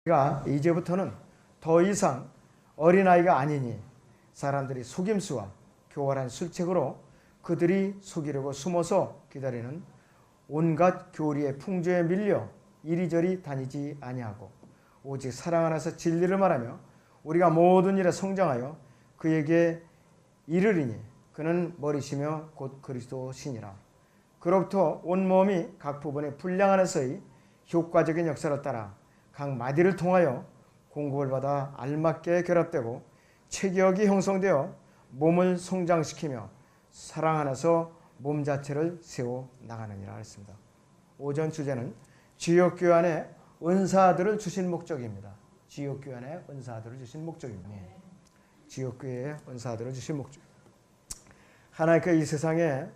우리가 이제부터는 더 이상 어린아이가 아니니 사람들이 속임수와 교활한 술책으로 그들이 속이려고 숨어서 기다리는 온갖 교리의 풍조에 밀려 이리저리 다니지 아니하고 오직 사랑 안에서 진리를 말하며 우리가 모든 일에 성장하여 그에게 이르리니 그는 머리시며 곧 그리스도시니라. 그로부터 온몸이 각 부분의 분량 안에서의 효과적인 역사를 따라 각 마디를 통하여 공급을 받아 알맞게 결합되고 체격이 형성되어 몸을 성장시키며 사랑 안에서 몸 자체를 세워 나가느니라 했습니다. 오전 주제는 지역교회 안에 은사들을 주신 목적입니다. 지역교회 안에 은사들을 주신 목적입니다. 지역교회에 은사들을 주신 목적. 하나님께서 이 세상에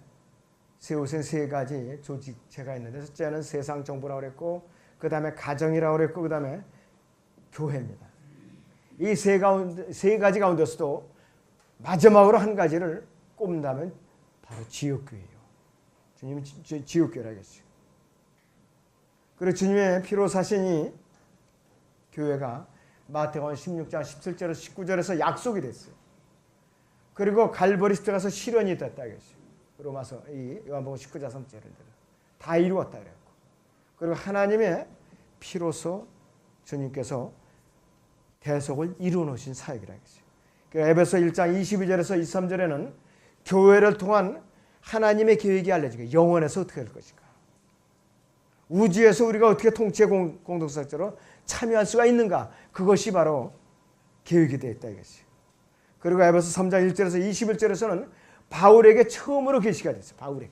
세우신 세 가지 조직체가 있는데, 첫째는 세상 정부라고 그랬고, 그 다음에 가정이라고 그랬고, 그 다음에 교회입니다. 이 세 가지 가운데서도 마지막으로 한 가지를 꼽는다면 바로 지역교회예요. 주님은 지역교회라고 했어요. 그리고 주님의 피로 사신 이 교회가 마태복음 16장 17절에서 19절에서 약속이 됐어요. 그리고 갈보리 십자가에서 실현이 됐다고 했어요. 로마서 이 요한복음 19장 3절을 다 이루었다 그랬고, 그리고 하나님의 피로서 주님께서 대속을 이루어 놓으신 사역이라고 했어요. 에베소 1장 22절에서 23절에는 교회를 통한 하나님의 계획이 알려지고 영원에서 어떻게 할 것인가, 우주에서 우리가 어떻게 통치의 공동체로 참여할 수가 있는가, 그것이 바로 계획이 되어 있다 이것이에요. 그리고 에베소 3장 1절에서 21절에서는 바울에게 처음으로 계시가 됐어요. 바울에게.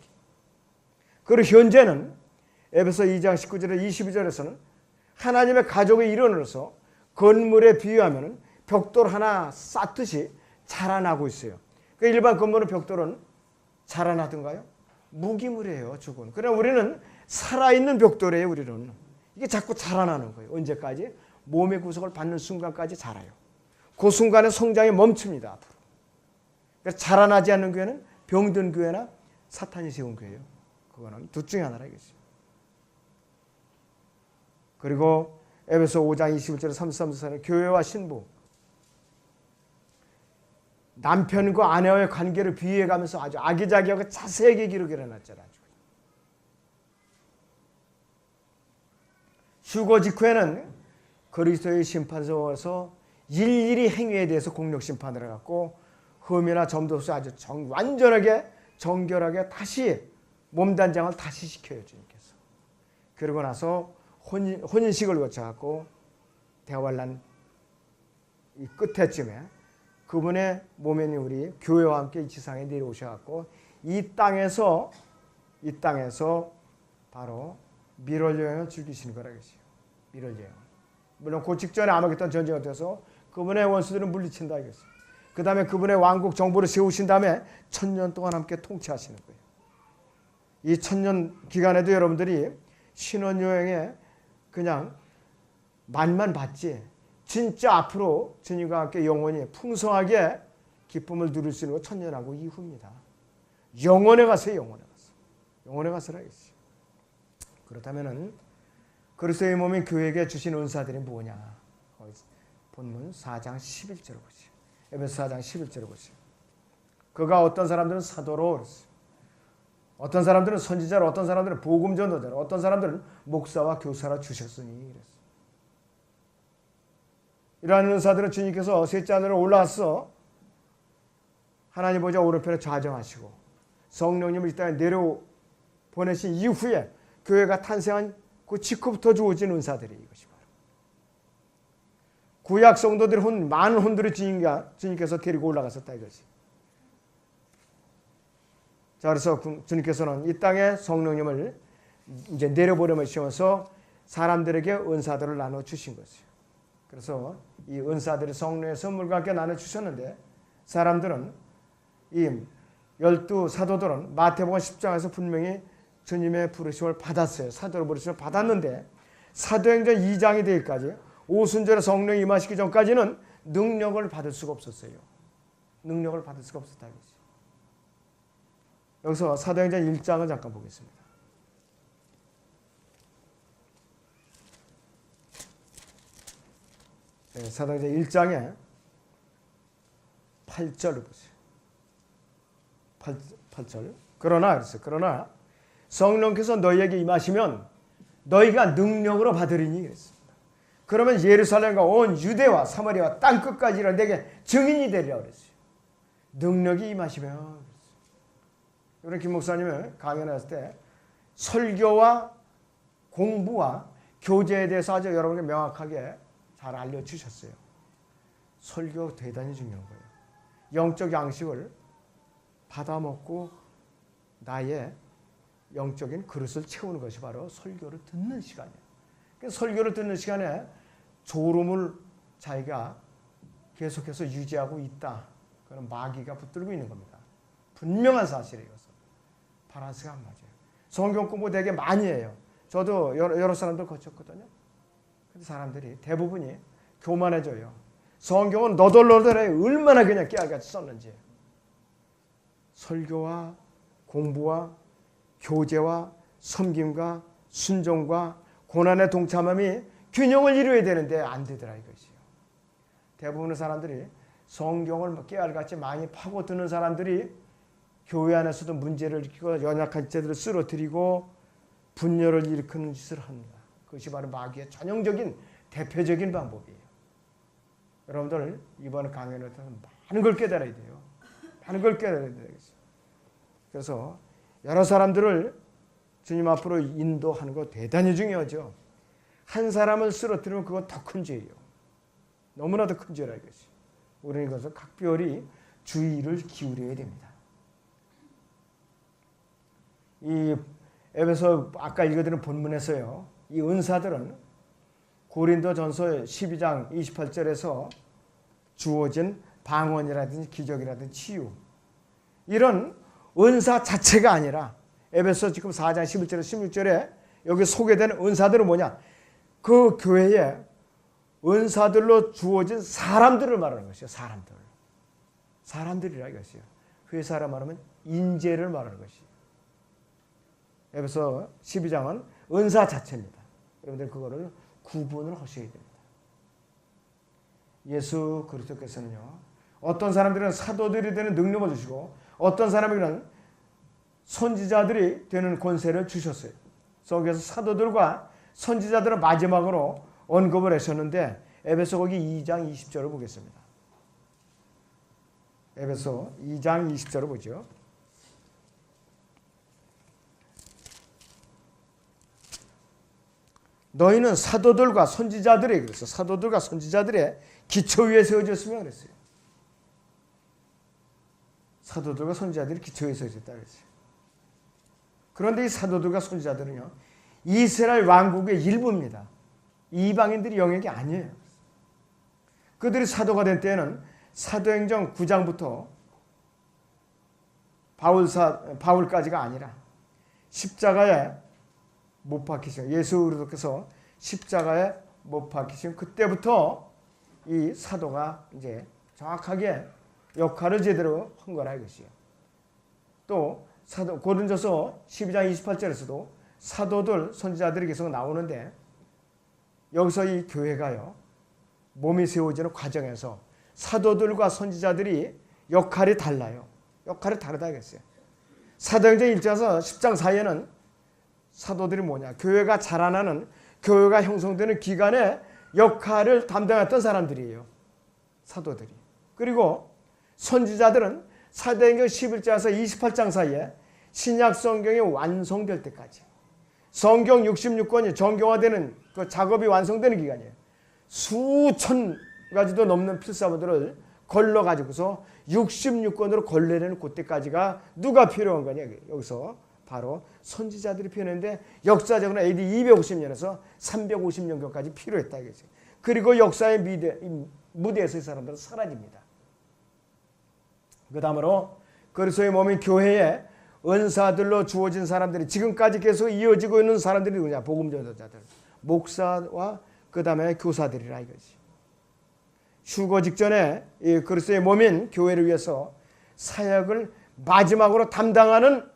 그리고 현재는 에베소 2장 19절에서 22절에서는 하나님의 가족의 일원으로서 건물에 비유하면 벽돌 하나 쌓듯이 자라나고 있어요. 그 일반 건물의 벽돌은 자라나던가요? 무기물이에요. 죽은. 그러나 우리는 살아있는 벽돌이에요. 우리는. 이게 자꾸 자라나는 거예요. 언제까지? 몸의 구속을 받는 순간까지 자라요. 그 순간에 성장이 멈춥니다. 앞으로. 그래서 자라나지 않는 교회는 병든 교회나 사탄이 세운 교회예요. 그거는 둘 중에 하나라 이거죠. 그리고 에베소 5장 21절에 33절에 교회와 신부, 남편과 아내와의 관계를 비유해가면서 아주 아기자기하고 자세하게 기록해 놨잖아요. 휴거 직후에는 그리스도의 심판서에서 일일이 행위에 대해서 공력 심판을 해갖고 흠이나 점도 없이 아주 완전하게 정결하게 다시 몸단장을 다시 시켜요. 주님께서. 그러고 나서 혼인식을 거쳐갖고 대환란 이 끝에쯤에 그분의 몸인 우리 교회와 함께 이 지상에 내려오셔갖고 이 땅에서 바로 밀월 여행을 즐기시는 거라겠어요. 밀월 여행. 물론 그 직전에 아마겟돈 전쟁이 돼서 그분의 원수들은 물리친다 이거죠. 그 다음에 그분의 왕국 정부를 세우신 다음에 1000년 동안 함께 통치하시는 거예요. 이 1000년 기간에도 여러분들이 신혼여행에 그냥 맛만 봤지 진짜 앞으로 주님과 함께 영원히 풍성하게 기쁨을 누릴 수 있는 건 1000년하고 이후입니다. 영원에 가세요. 영원에 가서라 했어요. 그렇다면은 그리스도의 몸인 교회에게 주신 은사들이 뭐냐? 본문 4장 11절을 보세요. 에베소 4장 11절을 보세요. 그가 어떤 사람들은 사도로 그랬어요. 어떤 사람들은 선지자로, 어떤 사람들은 복음 전도자로, 어떤 사람들은 목사와 교사로 주셨으니 그랬어요. 이러한 은사들은 주님께서 셋째 하늘로 올라와서 하나님 보좌 오른편에 좌정하시고 성령님을 이 땅에 내려보내신 이후에 교회가 탄생한 그 직후부터 주어진 은사들이 이것이 바로 구약 성도들의 많은 혼들을 주님께서 데리고 올라갔었다 이것이. 자, 그래서 주님께서는 이 땅에 성령님을 이제 내려보내시면서 사람들에게 은사들을 나눠 주신 것이에요. 그래서 이 은사들이 성령의 선물과 함께 나눠 주셨는데 사람들은 이 12 사도들은 마태복음 10장에서 분명히 주님의 부르심을 받았어요. 사도로 부르심을 받았는데 사도행전 2장이 되기까지 오순절에 성령이 임하시기 전까지는 능력을 받을 수가 없었어요. 능력을 받을 수가 없었다 이거지. 여기서 사도행전 1장을 잠깐 보겠습니다. 사도행전 1장에 8절을 보세요. 8절. 그러나 성령께서 너희에게 임하시면 너희가 능력으로 받으리니 그랬습니다. 그러면 예루살렘과 온 유대와 사마리아와 땅끝까지 내게 증인이 되리라 그랬어요. 능력이 임하시면 그랬어요. 우리 김 목사님은 강연했을 때 설교와 공부와 교제에 대해서 아주 여러분께 명확하게 잘 알려주셨어요. 설교 대단히 중요한 거예요. 영적 양식을 받아먹고 나의 영적인 그릇을 채우는 것이 바로 설교를 듣는 시간이에요. 설교를 듣는 시간에 졸음을 자기가 계속해서 유지하고 있다. 그런 마귀가 붙들고 있는 겁니다. 분명한 사실이에요. 이것은. 바란스가 안 맞아요. 성경 공부 되게 많이 해요. 저도 여러 사람들 거쳤거든요. 근데 사람들이 대부분이 교만해져요. 성경은 너덜너덜해 얼마나 그냥 깨알같이 썼는지. 설교와 공부와 교제와 섬김과 순종과 고난의 동참함이 균형을 이루어야 되는데 안 되더라 이것이요. 대부분의 사람들이 성경을 깨알같이 많이 파고드는 사람들이 교회 안에서도 문제를 일으키고 연약한 자들을 쓰러뜨리고 분열을 일으키는 짓을 합니다. 그것이 바로 마귀의 전형적인 대표적인 방법이에요. 여러분들 이번 강연에 대해서 많은 걸 깨달아야 돼요. 많은 걸 깨달아야 되겠어요. 그래서 여러 사람들을 주님 앞으로 인도하는 거 대단히 중요하죠. 한 사람을 쓰러뜨리면 그건 더 큰 죄예요. 너무나도 큰 죄라 이것이. 우리는 이것을 각별히 주의를 기울여야 됩니다. 이 에베소 아까 읽어드린 본문에서요. 이 은사들은 고린도전서 12장 28절에서 주어진 방언이라든지 기적이라든지 치유 이런 은사 자체가 아니라 에베소 지금 4장 11절에 16절에 여기 소개되는 은사들은 뭐냐? 그 교회에 은사들로 주어진 사람들을 말하는 것이요. 사람들이라 이것이요. 회사라 말하면 인재를 말하는 것이요. 에베소 12장은 은사 자체입니다. 여러분들 그거를 구분을 하셔야 됩니다. 예수 그리스도께서는요. 어떤 사람들은 사도들이 되는 능력을 주시고 어떤 사람에게는 선지자들이 되는 권세를 주셨어요. 그래서 사도들과 선지자들을 마지막으로 언급을 하셨는데 에베소 거기 2장 20절을 보겠습니다. 에베소 2장 20절을 보죠. 너희는 사도들과 선지자들의 그래서 사도들과 선지자들의 기초 위에 세워졌으면 그랬어요. 사도들과 선지자들이 기초 위에 세워졌다 그랬어요. 그런데 이 사도들과 선지자들은요. 이스라엘 왕국의 일부입니다. 이방인들이 영역이 아니에요. 그들이 사도가 된 때에는 사도행전 9장부터 바울까지가 아니라 십자가에 못 박히신 예수 그리스도께서 십자가에 못 박히신 그때부터 이 사도가 이제 정확하게 역할을 제대로 한 거라 이것이에요. 또 고린도서 12장 28절에서도 사도들 선지자들이 계속 나오는데 여기서 이 교회가요 몸이 세워지는 과정에서 사도들과 선지자들이 역할이 달라요. 역할이 다르다 이겠어요. 사도행전 1장에서 10장 사이에는 사도들이 뭐냐? 교회가 자라나는 교회가 형성되는 기간에 역할을 담당했던 사람들이에요. 사도들이. 그리고 선지자들은 사도행전 11장에서 28장 사이에 신약 성경이 완성될 때까지 성경 66권이 정교화되는 그 작업이 완성되는 기간이에요. 수천 가지도 넘는 필사본들을 걸러가지고서 66권으로 걸러내는 그때까지가 누가 필요한 거냐. 여기서 바로 선지자들이 필요했는데 역사적으로 AD 250년에서 350년경까지 필요했다 이거죠. 그리고 역사의 무대에서 이 사람들은 사라집니다. 그 다음으로 그리스도의 몸인 교회에 은사들로 주어진 사람들이 지금까지 계속 이어지고 있는 사람들이 누구냐? 복음 전도자들, 목사와 그 다음에 교사들이라 이거지. 휴거 직전에 이 그리스도의 몸인 교회를 위해서 사역을 마지막으로 담당하는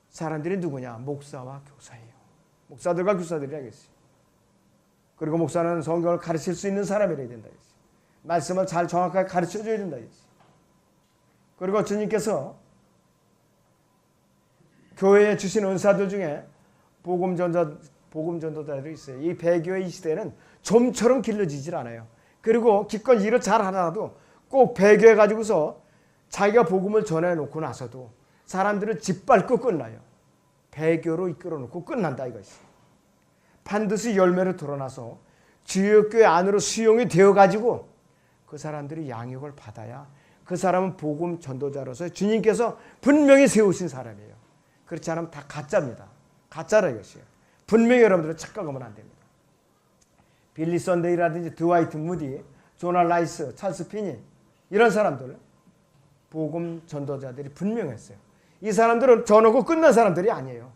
사람들이 누구냐? 목사와 교사예요. 목사들과 교사들이라 이거지. 그리고 목사는 성경을 가르칠 수 있는 사람이라야 된다 이거지. 말씀을 잘 정확하게 가르쳐 줘야 된다. 그리고 주님께서 교회에 주신 은사들 중에 복음 전도자들이 있어요. 이 배교의 이 시대는 좀처럼 길러지질 않아요. 그리고 기껏 일을 잘 하나도 꼭 배교해 가지고서 자기가 복음을 전해놓고 나서도 사람들을 짓밟고 끝나요. 배교로 이끌어놓고 끝난다 이것이. 반드시 열매를 드러나서 주역교회 안으로 수용이 되어가지고 그 사람들이 양육을 받아야 그 사람은 복음 전도자로서 주님께서 분명히 세우신 사람이에요. 그렇지 않으면 다 가짜입니다. 가짜라 이것이에요. 분명히 여러분들은 착각하면 안 됩니다. 빌리 선데이라든지 드와이트 무디, 조나 라이스, 찰스 피니 이런 사람들 복음 전도자들이 분명했어요. 이 사람들은 전하고 끝난 사람들이 아니에요.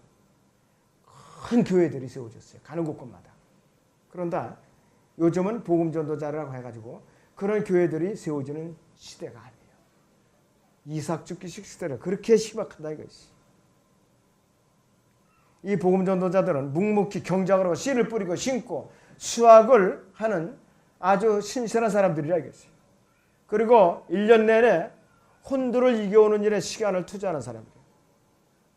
큰 교회들이 세워졌어요. 가는 곳곳마다. 그런데 요즘은 복음 전도자라고 해가지고 그런 교회들이 세워지는 시대가 아니에요. 이삭죽기식 시대라 그렇게 심각하다 이것이. 이 복음 전도자들은 묵묵히 경작을 씨를 뿌리고 심고 수확을 하는 아주 신실한 사람들이라 이것이. 그리고 1년 내내 혼돈을 이겨오는 일에 시간을 투자하는 사람들.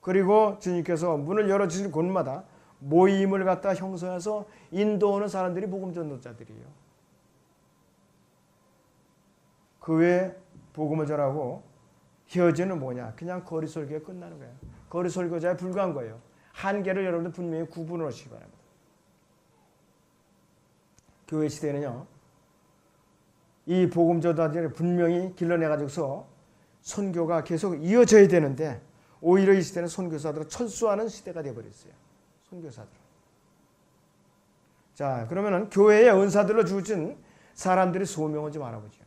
그리고 주님께서 문을 열어주신 곳마다 모임을 갖다 형성해서 인도하는 사람들이 복음 전도자들이에요. 그 외에 복음을 전하고 헤어지는 뭐냐? 그냥 거리 설교에 끝나는 거예요. 거리 설교자에 불과한 거예요. 한계를 여러분들 분명히 구분을 하시기 바랍니다. 교회 시대는요. 이 복음 전도자들을 분명히 길러내가지고서 선교가 계속 이어져야 되는데 오히려 이 시대는 선교사들을 철수하는 시대가 되어버렸어요. 선교사들. 자, 그러면은 교회의 은사들로 주어진 사람들의 소명을 좀 알아보죠.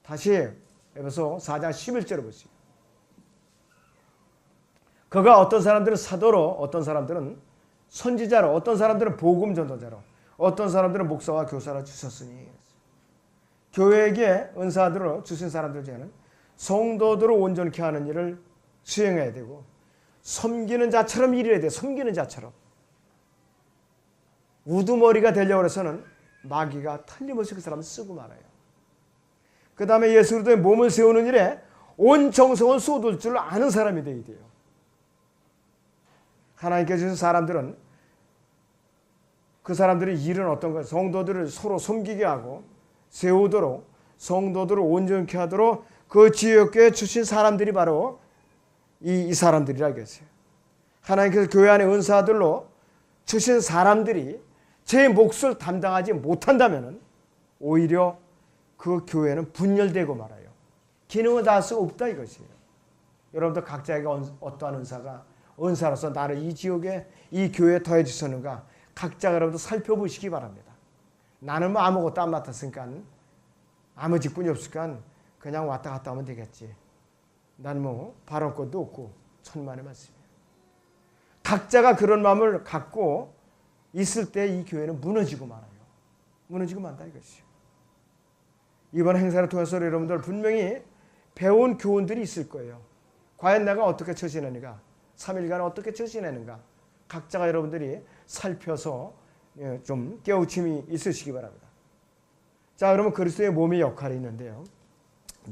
다시 에베소 4장 11절을 보시죠. 그가 어떤 사람들은 사도로, 어떤 사람들은 선지자로, 어떤 사람들은 복음 전도자로, 어떤 사람들은 목사와 교사로 주셨으니. 교회에게 은사들로 주신 사람들 중에는 성도들을 온전케 하는 일을 수행해야 되고 섬기는 자처럼 일해야 돼. 섬기는 자처럼. 우두머리가 되려고 해서는 마귀가 틀림없이 그 사람을 쓰고 말아요. 그 다음에 예수 그리스도의 몸을 세우는 일에 온 정성을 쏟을 줄 아는 사람이 되어야 돼요. 하나님께서 주신 사람들은 그 사람들의 일은 어떤 거예요? 성도들을 서로 섬기게 하고 세우도록 성도들을 온전케 하도록 그 지역교회에 주신 사람들이 바로 이 사람들이라 했어요. 하나님께서 교회 안에 은사들로 주신 사람들이 제 몫을 담당하지 못한다면 오히려 그 교회는 분열되고 말아요. 기능을 다할 수 없다 이것이에요. 여러분들 각자에게 어떠한 은사로서 나를 이 지역에 이 교회에 더해 주셨는가 각자가 여러분들 살펴보시기 바랍니다. 나는 뭐 아무것도 안 맡았으니까 아무 직분이 없으니까 그냥 왔다 갔다 하면 되겠지. 나는 뭐 바랄 것도 없고 천만의 말씀이에요. 각자가 그런 마음을 갖고 있을 때 이 교회는 무너지고 말아요. 무너지고 만다 이것이요. 이번 행사를 통해서 여러분들 분명히 배운 교훈들이 있을 거예요. 과연 내가 어떻게 처신하는가? 3일간 어떻게 처신하는가? 각자가 여러분들이 살펴서 좀 깨우침이 있으시기 바랍니다. 자, 그러면 그리스도의 몸의 역할이 있는데요.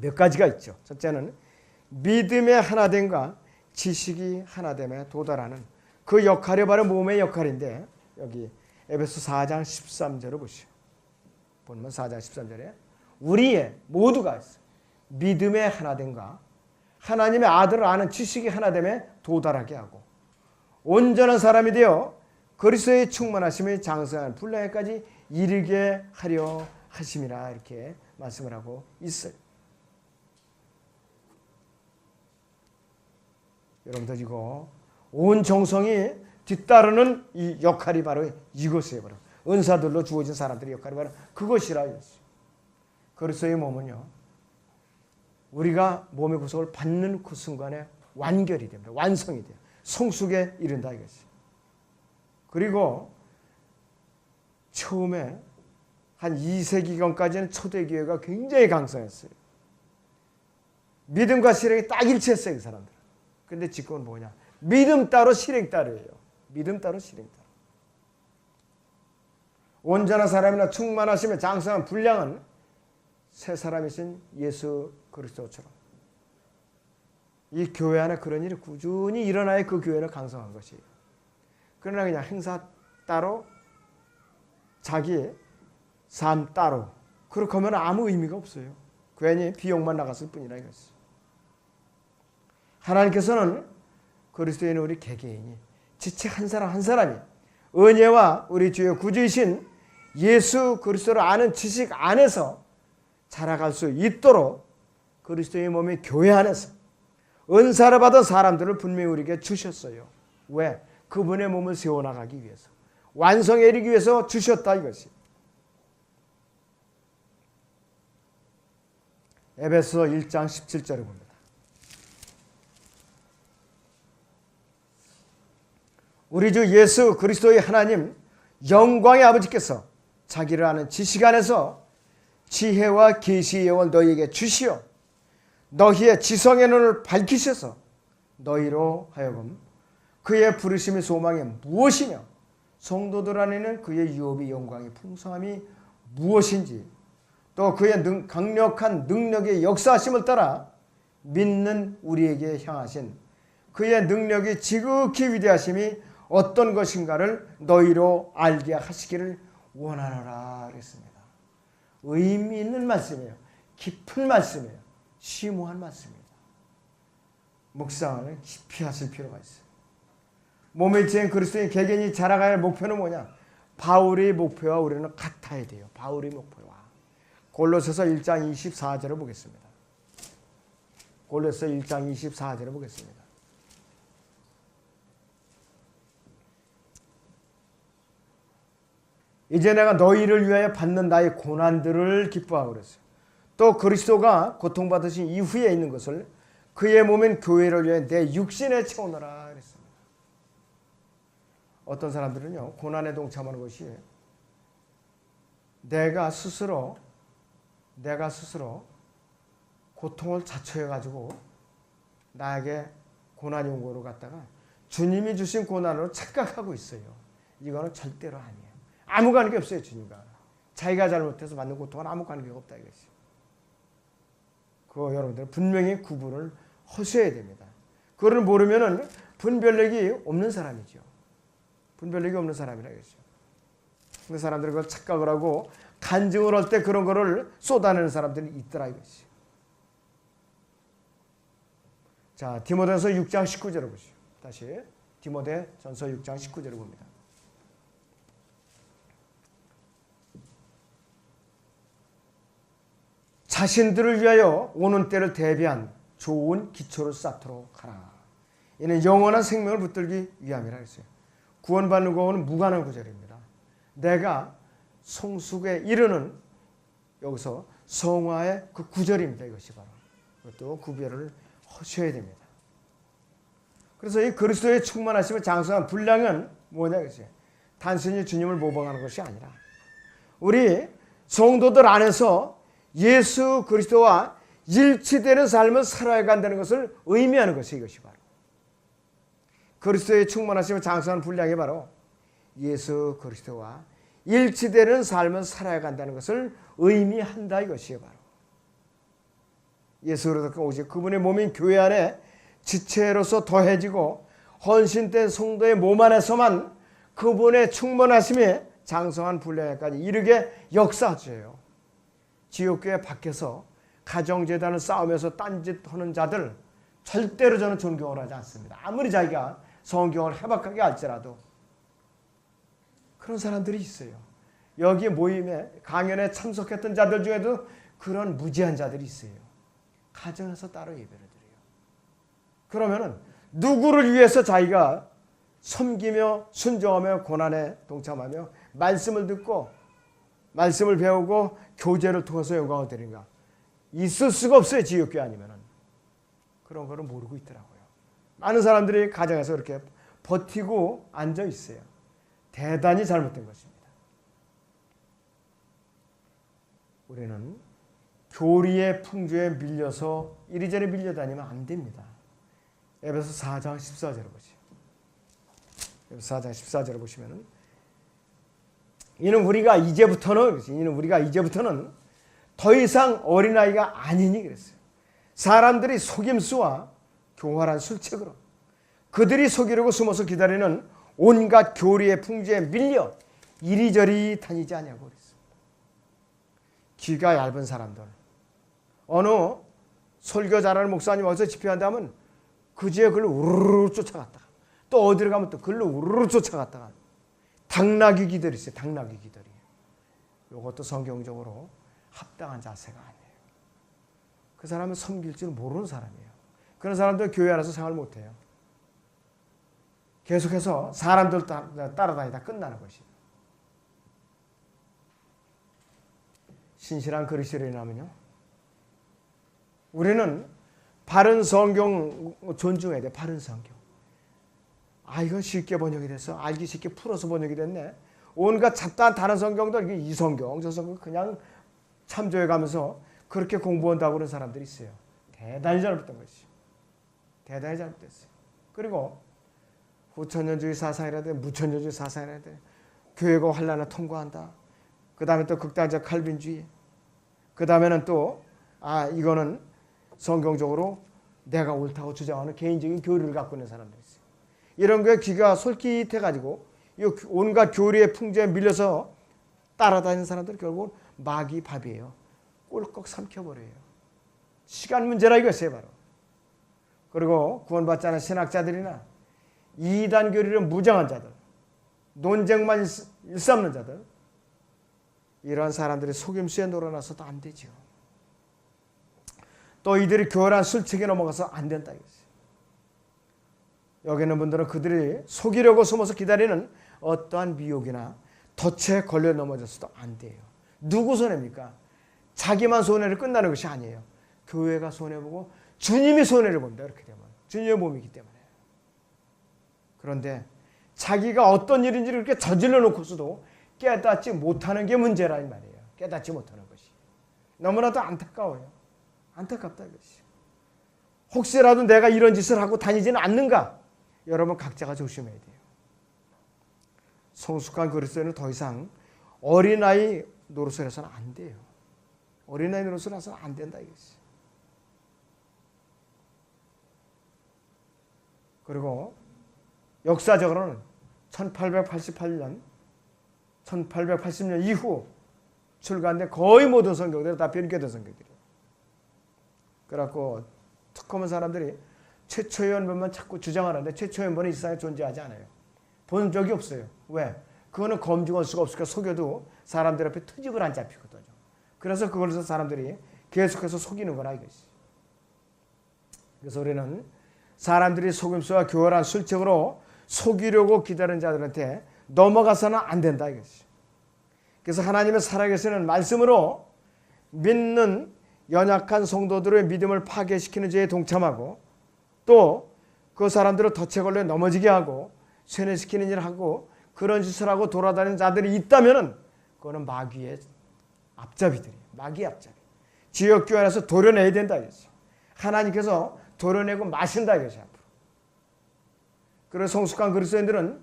몇 가지가 있죠. 첫째는 믿음의 하나됨과 지식이 하나됨에 도달하는 그 역할이 바로 몸의 역할인데 여기 에베소 4장 13절을 보시죠. 본문 4장 13절에 우리의 모두가 믿음의 하나됨과 하나님의 아들을 아는 지식이 하나됨에 도달하게 하고 온전한 사람이 되어 그리스도의 충만하심이 장성한 분량에까지 이르게 하려 하심이라 이렇게 말씀을 하고 있어요. 여러분들 이거 온 정성이 뒤따르는 이 역할이 바로 이것이에요. 바로 은사들로 주어진 사람들의 역할이 바로 그것이라. 그리스도의 몸은요. 우리가 몸의 구속을 받는 그 순간에 완결이 됩니다. 완성이 돼요. 성숙에 이른다 이것이. 그리고 처음에 한 2세기경까지는 초대교회가 굉장히 강성했어요. 믿음과 실행이 딱 일치했어요. 그 사람들은. 근데 지금은 뭐냐. 믿음 따로 실행 따로예요. 믿음 따로 실행 따로. 온전한 사람이나 충만하시며 장성한 분량은 새 사람이신 예수 그리스도처럼 이 교회 안에 그런 일이 꾸준히 일어나야 그 교회는 강성한 것이에요. 그러나 그냥 행사 따로 자기 삶 따로 그렇게 하면 아무 의미가 없어요. 괜히 비용만 나갔을 뿐이라 이것이. 하나님께서는 그리스도인 우리 개개인이 지체 한 사람 한 사람이 은혜와 우리 주의 구주이신 예수 그리스도를 아는 지식 안에서 자라갈 수 있도록 그리스도의 몸의 교회 안에서 은사를 받은 사람들을 분명히 우리에게 주셨어요. 왜? 그분의 몸을 세워나가기 위해서 완성에 이르기 위해서 주셨다 이것이. 에베소 1장 17절을 봅니다. 우리 주 예수 그리스도의 하나님 영광의 아버지께서 자기를 아는 지식 안에서 지혜와 계시의 영을 너희에게 주시어 너희의 지성의 눈을 밝히셔서 너희로 하여금 그의 부르심의 소망이 무엇이며 성도들 안에는 그의 유업의 영광의 풍성함이 무엇인지 또 그의 강력한 능력의 역사하심을 따라 믿는 우리에게 향하신 그의 능력이 지극히 위대하심이 어떤 것인가를 너희로 알게 하시기를 원하노라 그랬습니다. 의미 있는 말씀이에요. 깊은 말씀이에요. 심오한 말씀입니다. 묵상을 깊이 하실 필요가 있어요. 몸의 지은 그리스도인 개개인이 자라가야 할 목표는 뭐냐? 바울의 목표와 우리는 같아야 돼요. 바울의 목표와. 골로새서 1장 24절을 보겠습니다. 골로새 1장 24절을 보겠습니다. 이제 내가 너희를 위하여 받는 나의 고난들을 기뻐하고 그랬어요. 또 그리스도가 고통받으신 이후에 있는 것을 그의 몸인 교회를 위해 내 육신에 채우노라 그랬습니다. 어떤 사람들은요 고난에 동참하는 것이 내가 스스로 고통을 자초해 가지고 나에게 고난이 온 거로 갖다가 주님이 주신 고난으로 착각하고 있어요. 이거는 절대로 아니에요. 아무 관계 없어요. 주님과 자기가 잘못해서 받는 고통은 아무 관계가 없다 이것이. 그거 여러분들 분명히 구분을 하셔야 됩니다. 그걸 모르면은 분별력이 없는 사람이죠. 분별력이 없는 사람이라 이거죠. 그 사람들이 그걸 착각을 하고 간증을 할 때 그런 거를 쏟아내는 사람들이 있더라 이것이. 자, 디모데전서 6장 19절을 보시죠. 다시 디모데전서 6장 19절을 봅니다. 자신들을 위하여 오는 때를 대비한 좋은 기초를 쌓도록 하라. 이는 영원한 생명을 붙들기 위함이라 했어요. 구원받는 것은 무관한 구절입니다. 내가 성숙에 이르는 여기서 성화의 그 구절입니다. 이것이 바로. 그것도 구별을 하셔야 됩니다. 그래서 이 그리스도의 충만하심을 장성한 분량은 뭐냐 이것이에요. 단순히 주님을 모방하는 것이 아니라 우리 성도들 안에서 예수 그리스도와 일치되는 삶을 살아간다는 것을 의미하는 것이 이것이 바로 그리스도의 충만하심을 장성한 분량이 바로 예수 그리스도와 일치되는 삶을 살아간다는 것을 의미한다 이것이에요. 바로 예수 그리스도가 오직 그분의 몸인 교회 안에 지체로서 더해지고 헌신된 성도의 몸 안에서만 그분의 충만하심이 장성한 분량에까지 이르게 역사하셔요. 지옥교회 밖에서 가정재단을 쌓으면서 딴짓하는 자들 절대로 저는 존경을 하지 않습니다. 아무리 자기가 성경을 해박하게 할지라도 그런 사람들이 있어요. 여기 모임에 강연에 참석했던 자들 중에도 그런 무지한 자들이 있어요. 가정에서 따로 예배를 드려요. 그러면은 누구를 위해서 자기가 섬기며 순종하며 고난에 동참하며 말씀을 듣고 말씀을 배우고 교제를 통해서 영광을 드리는가? 있을 수가 없어요. 지옥교회 아니면은. 그런 거를 모르고 있더라고요. 많은 사람들이 가정에서 이렇게 버티고 앉아 있어요. 대단히 잘못된 것입니다. 우리는 교리의 풍조에 밀려서 이리저리 밀려다니면 안 됩니다. 에베소 4장 14절을 보시죠. 에베소 4장 14절을 보시면은 이는 우리가 이제부터는 더 이상 어린아이가 아니니 그랬어요. 사람들이 속임수와 교활한 술책으로 그들이 속이려고 숨어서 기다리는 온갖 교리의 풍조에 밀려 이리저리 다니지 않냐고 그랬어요. 귀가 얇은 사람들, 어느 설교 잘하는 목사님 어디서 집회한다면 그지에 글로 우르르 쫓아갔다가 또 어디를 가면 또 글로 우르르 쫓아갔다가 당나귀 기들이 있어요. 당나귀 기들이. 이것도 성경적으로 합당한 자세가 아니에요. 그 사람은 섬길 줄 모르는 사람이에요. 그런 사람들은 교회 안에서 생활 못해요. 계속해서 사람들 따라다니다 끝나는 것이에요. 신실한 그리스도인이라면요, 우리는 바른 성경 존중해야 돼. 바른 성경. 이건 쉽게 번역이 됐어. 알기 쉽게 풀어서 번역이 됐네. 온갖 잡다한 다른 성경도 이 성경 저 성경 그냥 참조해가면서 그렇게 공부한다고 그러는 사람들이 있어요. 대단히 잘못된 것이죠. 대단히 잘못됐어요. 그리고 후천년주의 사상이라 돼, 무천년주의 사상이라 돼. 교회가 환란을 통과한다. 그 다음에 또 극단적 칼빈주의. 그 다음에는 또 이거는 성경적으로 내가 옳다고 주장하는 개인적인 교리를 갖고 있는 사람들이 있어요. 이런 거에 귀가 솔깃해가지고 온갖 교리의 풍조에 밀려서 따라다니는 사람들은 결국은 마귀 밥이에요. 꼴꺽 삼켜버려요. 시간 문제라 이것이에요 바로. 그리고 구원받지 않은 신학자들이나 이단 교리를 무장한 자들, 논쟁만 일삼는 자들, 이러한 사람들이 속임수에 놀아나서도 안 되죠. 또 이들이 교활한 술책에 넘어가서 안 된다 이거지. 여기 있는 분들은 그들이 속이려고 숨어서 기다리는 어떠한 미혹이나 덫에 걸려 넘어져서도 안 돼요. 누구 손해입니까? 자기만 손해를 끝나는 것이 아니에요. 교회가 손해보고 주님이 손해를 봅니다. 이렇게 되면. 주님의 몸이기 때문에. 그런데 자기가 어떤 일인지를 그렇게 저질러 놓고서도 깨닫지 못하는 게 문제라는 말이에요. 깨닫지 못하는 것이. 너무나도 안타까워요. 안타깝다 이것이. 혹시라도 내가 이런 짓을 하고 다니지는 않는가? 여러분 각자가 조심해야 돼요. 성숙한 그리스도인은 더 이상 어린아이 노릇을 해서는 안 돼요. 어린아이 노릇을 해서는 안 된다 이것이. 그리고 역사적으로는 1880년 이후 출간된 거의 모든 성경들이 다 변개된 성경들이에요. 그래갖고 특검은 사람들이 최초의 연본만 자꾸 주장하는데 최초의 연본은 이 세상에 존재하지 않아요. 본 적이 없어요. 왜? 그거는 검증할 수가 없으니까 속여도 사람들 앞에 트집을 안 잡히거든요. 그래서 그걸로 사람들이 계속해서 속이는 거라 이것이. 그래서 우리는 사람들이 속임수와 교활한 술책으로 속이려고 기다리는 자들한테 넘어가서는 안 된다 이것이. 그래서 하나님의 살아계시는 말씀으로 믿는 연약한 성도들의 믿음을 파괴시키는 죄에 동참하고 또 그 사람들을 덫에 걸려 넘어지게 하고 쇠뇌시키는 일을 하고 그런 짓을 하고 돌아다니는 자들이 있다면 그거는 마귀의 앞잡이들이에요. 마귀의 앞잡이. 지역교회 안에서 도려내야 된다 이것이. 하나님께서 도려내고 마신다 이것이 앞으로. 그래서 성숙한 그리스도인들은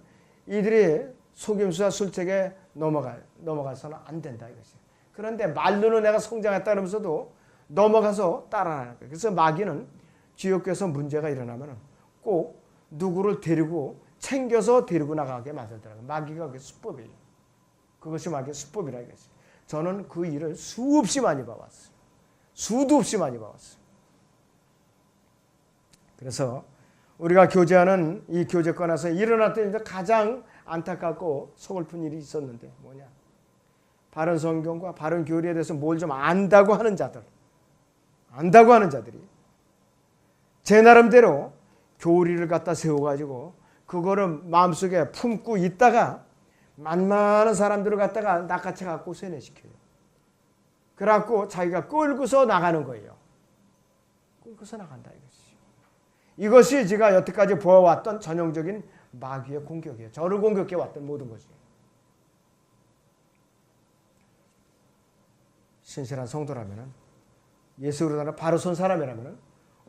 이들이 속임수와 술책에 넘어가서는 안 된다 이것이. 그런데 말로는 내가 성장했다 그러면서도 넘어가서 따라하는 거예요. 그래서 마귀는 지역교회에서 문제가 일어나면 꼭 누구를 데리고 챙겨서 데리고 나가게 만들더라고요. 마귀가 그게 수법이에요. 그것이 마귀의 수법이라 이거지. 저는 그 일을 수없이 많이 봐왔어요. 수도 없이 많이 봐왔어요. 그래서 우리가 교제하는 이 교제권에서 일어났던 가장 안타깝고 서글픈 일이 있었는데 뭐냐? 바른 성경과 바른 교리에 대해서 뭘 좀 안다고 하는 자들이 제 나름대로 교리를 갖다 세워가지고 그거를 마음속에 품고 있다가 만만한 사람들을 갖다가 낚아채 갖고 쇠뇌시켜요. 그래갖고 자기가 끌고서 나가는 거예요. 끌고서 나간다 이것이. 이것이 제가 여태까지 보아왔던 전형적인 마귀의 공격이에요. 저를 공격해 왔던 모든 것이. 신실한 성도라면 예수로 나는 바로 선 사람이라면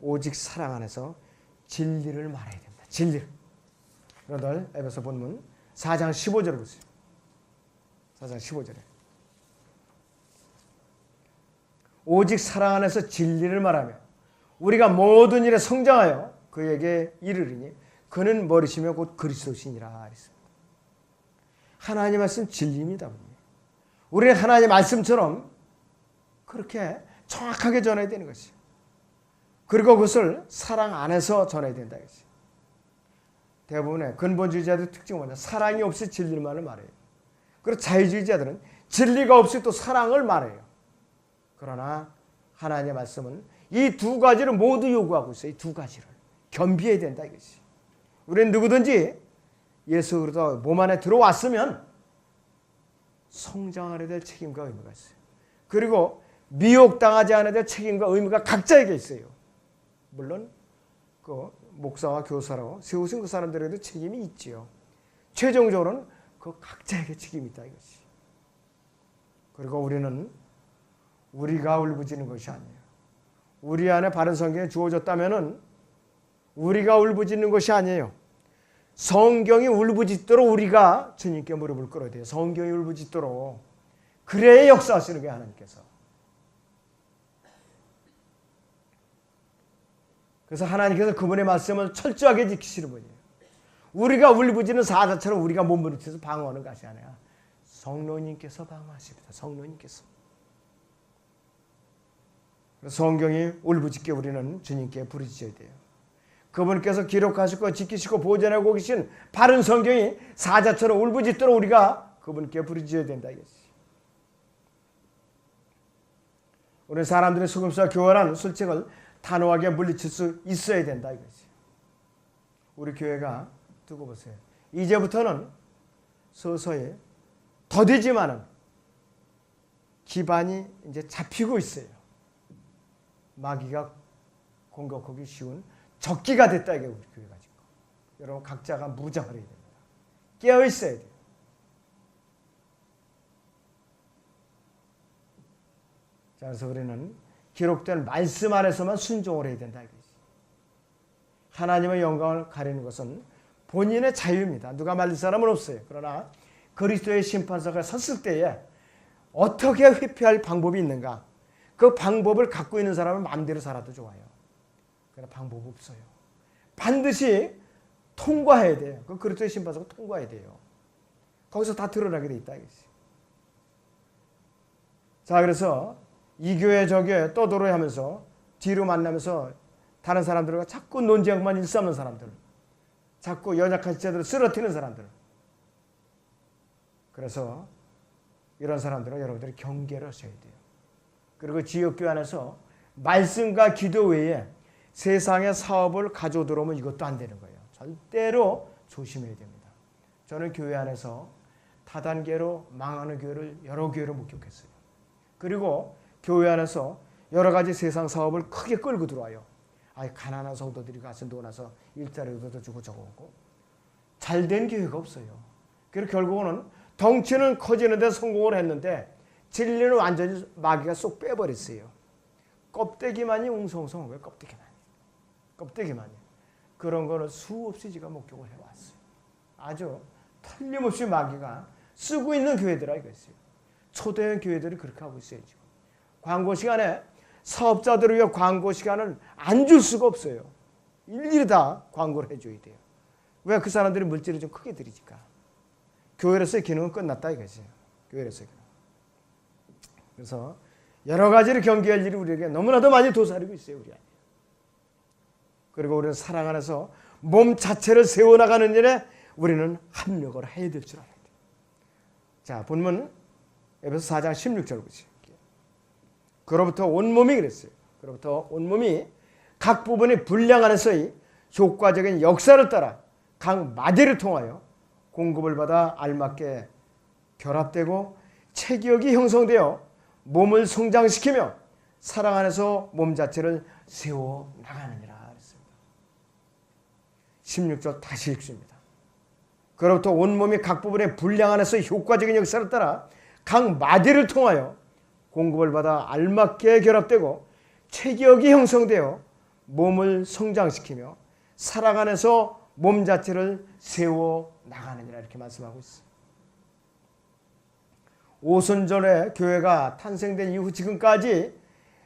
오직 사랑 안에서 진리를 말해야 됩니다. 진리를. 여러분들 에베소 본문 4장 15절을 보세요. 4장 15절에. 오직 사랑 안에서 진리를 말하며 우리가 모든 일에 성장하여 그에게 이르리니 그는 머리시며 곧 그리스도시니라. 하나님 말씀 진리입니다. 우리는 하나님 말씀처럼 그렇게 정확하게 전해야 되는 것이에요. 그리고 그것을 사랑 안에서 전해야 된다. 대부분의 근본주의자들의 특징은 뭐냐? 사랑이 없이 진리만을 말해요. 그리고 자유주의자들은 진리가 없이 또 사랑을 말해요. 그러나 하나님의 말씀은 이 두 가지를 모두 요구하고 있어요. 이 두 가지를 겸비해야 된다 이것이. 우리는 누구든지 예수 그리스도 몸 안에 들어왔으면 성장하게 될 책임과 의무가 있어요. 그리고 미혹당하지 않아야 될 책임과 의무가 각자에게 있어요. 물론 그 목사와 교사라고 세우신 그 사람들에게도 책임이 있지요. 최종적으로는 그 각자에게 책임이 있다 이것이. 그리고 우리는 우리가 울부짖는 것이 아니에요. 우리 안에 바른 성경이 주어졌다면은 우리가 울부짖는 것이 아니에요. 성경이 울부짖도록 우리가 주님께 무릎을 꿇어야 돼요. 성경이 울부짖도록. 그래야 역사하시는 게 하나님께서. 그래서 하나님께서 그분의 말씀을 철저하게 지키시는 분이에요. 우리가 울부짖는 사자처럼 우리가 몸부림쳐서 방어하는 것이 아니라 성령님께서 방어하십니다. 성령님께서. 성경이 울부짖게 우리는 주님께 부르짖어야 돼요. 그분께서 기록하시고 지키시고 보존하고 계신 바른 성경이 사자처럼 울부짖도록 우리가 그분께 부르짖어야 된다 이것이. 우리 사람들의 속임수와 교활한 술책을 단호하게 물리칠 수 있어야 된다 이것이. 우리 교회가 두고 보세요. 이제부터는 서서히 더디지만은 기반이 이제 잡히고 있어요. 마귀가 공격하기 쉬운 적기가 됐다 이게 우리 교회가 지금. 여러분 각자가 무장을 해야 됩니다. 깨어 있어야 돼요. 자, 그래서 우리는 기록된 말씀 안에서만 순종을 해야 된다 이거지. 하나님의 영광을 가리는 것은 본인의 자유입니다. 누가 말릴 사람은 없어요. 그러나 그리스도의 심판서가 섰을 때에 어떻게 회피할 방법이 있는가? 그 방법을 갖고 있는 사람은 마음대로 살아도 좋아요. 그러나 방법 없어요. 반드시 통과해야 돼요. 그 그리스도의 심판서가 통과해야 돼요. 거기서 다 드러나게 돼 있다 이거지. 자, 그래서 이 교회 저 교회 떠돌이 하면서 뒤로 만나면서 다른 사람들과 자꾸 논쟁만 일삼는 사람들, 자꾸 연약한 지체들을 쓰러뜨리는 사람들. 그래서 이런 사람들은 여러분들이 경계를 하셔야 돼요. 그리고 지역교회 안에서 말씀과 기도 외에 세상의 사업을 가져 들어오면 이것도 안 되는 거예요. 절대로 조심해야 됩니다. 저는 교회 안에서 다단계로 망하는 교회를 여러 교회로 목격했어요. 그리고 교회 안에서 여러 가지 세상 사업을 크게 끌고 들어와요. 가난한 성도들이 가서 논아서 일자리도 더 주고 저거 오고. 잘된 교회가 없어요. 그리고 결국은 덩치는 커지는데 성공을 했는데 진리는 완전히 마귀가 쏙 빼버렸어요. 껍데기만이 웅성웅성한 거예요. 껍데기만이. 그런 거는 수없이 제가 목격을 해왔어요. 아주 틀림없이 마귀가 쓰고 있는 교회들아 이거였어요. 초대형 교회들이 그렇게 하고 있어요. 지금. 광고 시간에 사업자들을 위해 광고 시간을 안 줄 수가 없어요. 일일이 다 광고를 해줘야 돼요. 왜? 그 사람들이 물질을 좀 크게 들이니까. 교회로서의 기능은 끝났다 이거죠. 교회로서의 기능. 그래서 여러 가지를 경계할 일이 우리에게 너무나도 많이 도사리고 있어요. 우리 안에. 그리고 우리는 사랑 안에서 몸 자체를 세워나가는 일에 우리는 합력을 해야 될 줄 알아야 돼요. 자, 본문 에베소 4장 16절 보시죠. 그로부터 온몸이 그랬어요. 그로부터 온몸이 각 부분이 분량 안에서의 효과적인 역사를 따라 각 마디를 통하여 공급을 받아 알맞게 결합되고 체격이 형성되어 몸을 성장시키며 사랑 안에서 몸 자체를 세워 나가느니라 그랬습니다. 16절 다시 읽습니다. 그로부터 온몸이 각 부분의 분량 안에서 효과적인 역사를 따라 각 마디를 통하여 공급을 받아 알맞게 결합되고 체격이 형성되어 몸을 성장시키며 사랑 안에서 몸 자체를 세워 나가느니라 이렇게 말씀하고 있어요. 오순절에 교회가 탄생된 이후 지금까지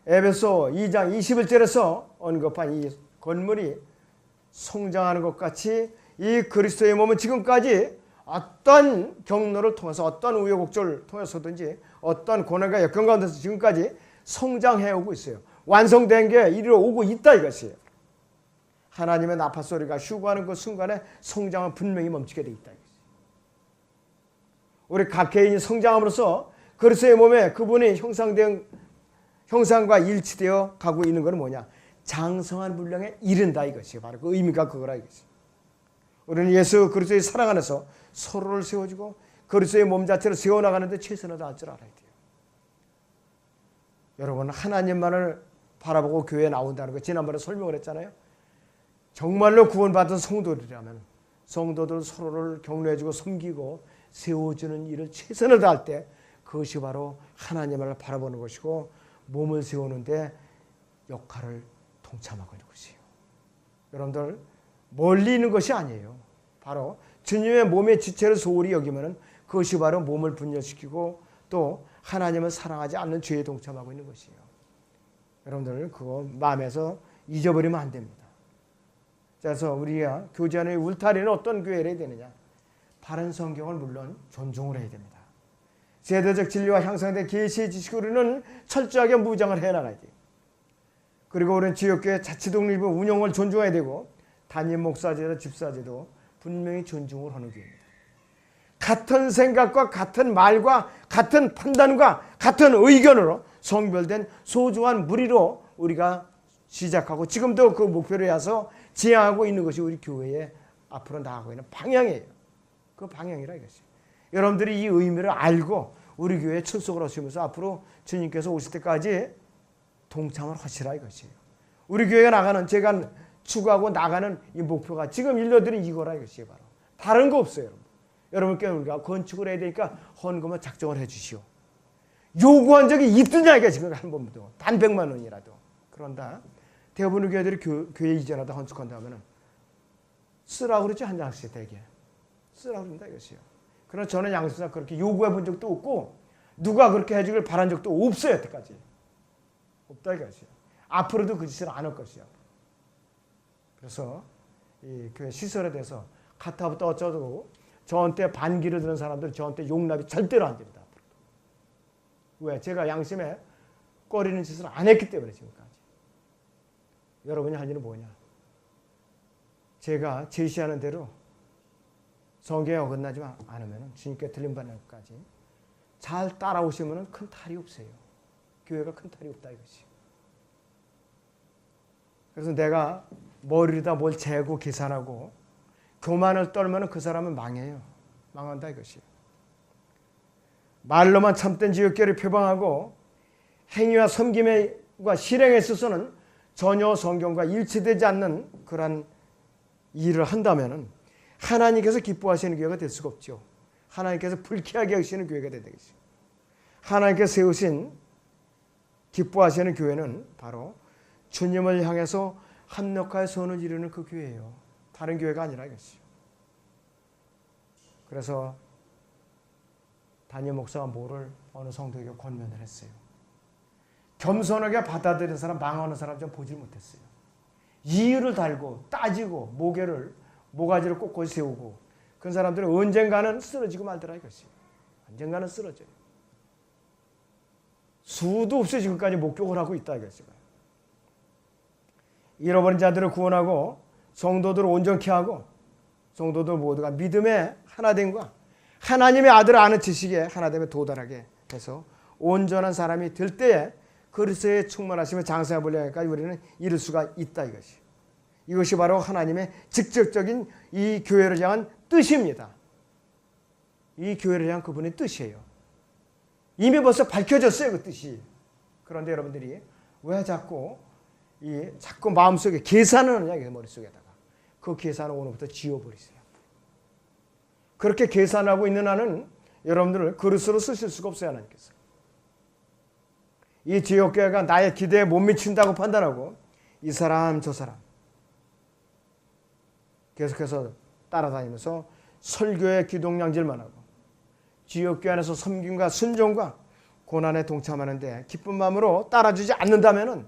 에베소 2장 21절에서 언급한 이 건물이 성장하는 것 같이 이 그리스도의 몸은 지금까지 어떤 경로를 통해서 어떤 우여곡절을 통해서든지 어떤 고난과 역경 가운데서 지금까지 성장해 오고 있어요. 완성된 게 이리로 오고 있다 이것이에요. 하나님의 나팔 소리가 휴거하는 그 순간에 성장은 분명히 멈추게 돼 있다. 우리 각 개인이 성장함으로써 그리스도의 몸에 그분이 형상과 일치되어 가고 있는 것은 뭐냐? 장성한 분량에 이른다 이것이에요. 바로 그 의미가 그거라 이것이에요. 우리는 예수 그리스도의 사랑 안에서 서로를 세워주고 그리스도의 몸 자체를 세워나가는 데 최선을 다할 줄 알아야 돼요. 여러분, 하나님만을 바라보고 교회에 나온다는 거 지난번에 설명을 했잖아요. 정말로 구원받은 성도들이라면 성도들 서로를 격려해주고 섬기고 세워주는 일을 최선을 다할 때 그것이 바로 하나님을 바라보는 것이고 몸을 세우는데 역할을 동참하고 있는 것이에요. 여러분들 멀리 있는 것이 아니에요. 바로 주님의 몸의 지체를 소홀히 여기면 그것이 바로 몸을 분열시키고 또 하나님을 사랑하지 않는 죄에 동참하고 있는 것이에요. 여러분들 그거 마음에서 잊어버리면 안 됩니다. 그래서 우리가 교제 안의 울타리는 어떤 교회를 해야 되느냐? 바른 성경을 물론 존중을 해야 됩니다. 세대적 진리와 향상된 계시의 지식으로 우리는 철저하게 무장을 해나가야 돼요. 그리고 우리는 지역교회 자치독립의 운영을 존중해야 되고 담임 목사제도 집사제도 분명히 존중을 하는 교회입니다. 같은 생각과 같은 말과 같은 판단과 같은 의견으로 성별된 소중한 무리로 우리가 시작하고 지금도 그 목표를 위해서 지향하고 있는 것이 우리 교회의 앞으로 나아가고 있는 방향이에요. 그 방향이라 이것이에요. 여러분들이 이 의미를 알고 우리 교회에 출석을 하시면서 앞으로 주님께서 오실 때까지 동참을 하시라 이것이에요. 우리 교회가 나가는 제가 추구하고 나가는 이 목표가 지금 일러드린 이거라 이것이에요. 바로 다른 거 없어요. 여러분. 여러분께 우리가 건축을 해야 되니까 헌금을 작정을 해 주시오. 요구한 적이 있느냐 이게 지금 한 번도 단 100만 원이라도. 그런다. 대부분의 교회들이 교회 이전하다 건축한다 하면은 쓰라고 그러죠. 한 장씩 되게. 쓰라고 그런다 이것이요. 그러나 저는 양수사 그렇게 요구해 본 적도 없고 누가 그렇게 해주길 바란 적도 없어요. 여태까지. 없다 이것이요. 앞으로도 그 짓을 안 할 것이요. 그래서 이 교회 시설에 대해서 카타부터 어쩌고 저한테 반기를 드는 사람들 저한테 용납이 절대로 안 됩니다. 왜? 제가 양심에 꺼리는 짓을 안 했기 때문에 지금까지. 여러분이 할 일은 뭐냐? 제가 제시하는 대로 성경에 어긋나지 않으면 주님께 들림받는 것까지 잘 따라오시면 큰 탈이 없어요. 교회가 큰 탈이 없다 이것이. 그래서 내가 머리에다 뭘 재고 계산하고 교만을 떨면 그 사람은 망해요. 망한다 이것이에요. 말로만 참된 지역교회를 표방하고 행위와 섬김과 실행에 있어서는 전혀 성경과 일치되지 않는 그러한 일을 한다면 하나님께서 기뻐하시는 교회가 될 수가 없죠. 하나님께서 불쾌하게 하시는 교회가 되겠죠. 하나님께서 세우신 기뻐하시는 교회는 바로 주님을 향해서 합력하여 선을 이루는 그 교회예요. 다른 교회가 아니라 이것이요. 그래서 담임 목사가 뭐를 어느 성도에게 권면을 했어요. 겸손하게 받아들이는 사람, 망하는 사람 좀 보질 못했어요. 이유를 달고 따지고 모가지를 꼿꼿이 세우고 그런 사람들은 언젠가는 쓰러지고 말더라 이것이요. 언젠가는 쓰러져요. 수도 없이 지금까지 목격을 하고 있다 이것이요. 잃어버린 자들을 구원하고 성도들을 온전케 하고 성도들 모두가 믿음의 하나됨과 하나님의 아들을 아는 지식에 하나됨에 도달하게 해서 온전한 사람이 될 때에 그리스도의 충만하심을 장성해 보려니까 우리는 이룰 수가 있다 이것이. 이것이 바로 하나님의 직접적인 이 교회를 향한 뜻입니다. 이 교회를 향한 그분의 뜻이에요. 이미 벌써 밝혀졌어요 그 뜻이. 그런데 여러분들이 왜 자꾸 마음속에 계산을 하느냐 머릿속에다가 그 계산을 오늘부터 지워버리세요. 그렇게 계산하고 있는 한은 여러분들을 그릇으로 쓰실 수가 없어요. 하나님께서. 이 지역교회가 나의 기대에 못 미친다고 판단하고 이 사람 저 사람 계속해서 따라다니면서 설교에 기동량질만 하고 지역교회 안에서 섬김과 순종과 고난에 동참하는데 기쁜 마음으로 따라주지 않는다면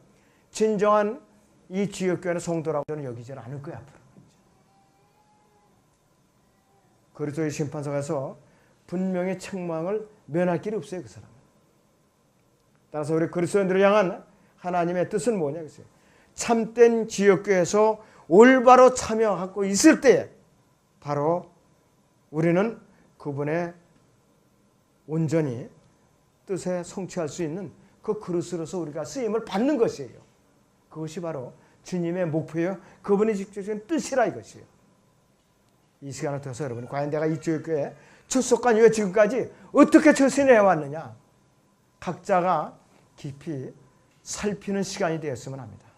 진정한 이 지역교회는 성도라고 저는 여기지 않을 거야. 앞으로. 그리스도의 심판석에서 분명히 책망을 면할 길이 없어요. 그 사람은. 따라서 우리 그리스도인들을 향한 하나님의 뜻은 뭐냐 그랬어요. 참된 지역교회에서 올바로 참여하고 있을 때에 바로 우리는 그분의 온전히 뜻에 성취할 수 있는 그 그릇으로서 우리가 쓰임을 받는 것이에요. 그것이 바로 주님의 목표예요. 그분이 직접 주신 뜻이라 이것이에요. 이 시간을 통해서 여러분 과연 내가 이 지역교회에 출석한 이후에 지금까지 어떻게 처신해 왔느냐 각자가 깊이 살피는 시간이 되었으면 합니다.